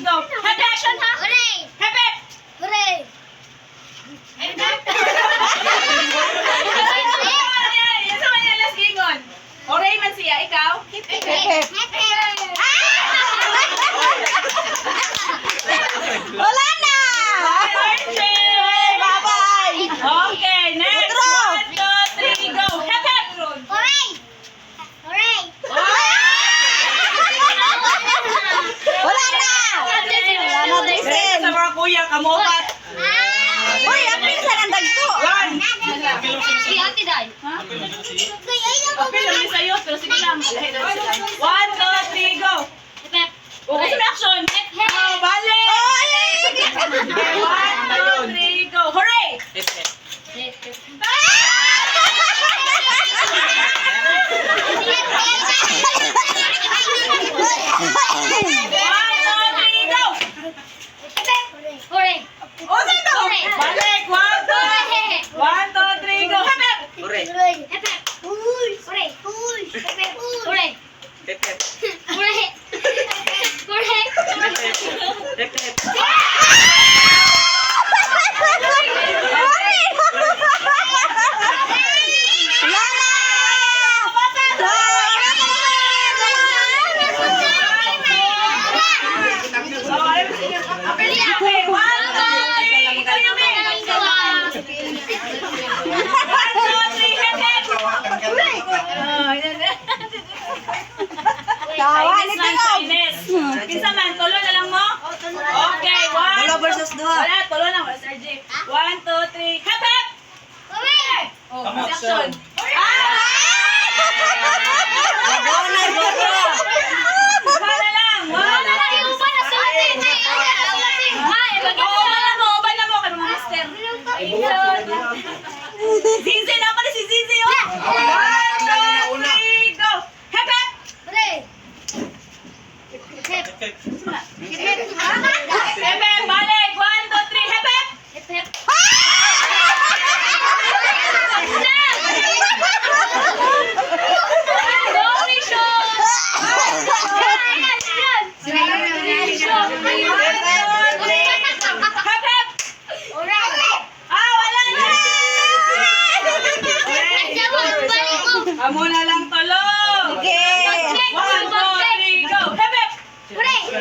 three, go. Happy action, ha? Hooray! Happy! Hooray! Yan sa mga last gingon. Oray man siya, ikaw? Hip hip! Wala na! Bye-bye! Okay, next. Otro. 1, 2, 3, go. Happy! Hooray! Hooray! Wala na! Wala na, Dresden! Sa mga kuya, kamukat. Uy, ang pinsan ang dagko! 1. Si Ate Day. Ha? Apil lang yung sa'yo, pero sige lang. 1, 2, 3, go. Hip hip! O, kasi may action. Oh, balik! 1, 2, 3, go. Hooray! Hooray! O, sino? Balik! 1, 2, 3, go. Happy! Hooray! Hip hip! Hooray! Hooray! Hip hip! Hooray! Hooray! Hooray! Wala na! Tawa, Pinsa man, tulo na lang mo? Okay, 1, Dalawa versus dua. Wala, tulo lang. Wala, Sir J. 1, 2, 3, hap, hap! Oh, action. Wala lang. Wala lang. Uban na mo. Kaya mga master. Zizi na pala si Zizi, oh. 1, 2, 3, go. Hap, hap! Ebe, balik. 1, 2, 3, hap, hap! Hap, hap! Ah, wala na! Amo na lang tulog. Okay. 1, 2, 3, go. Hep, hep. Hooray!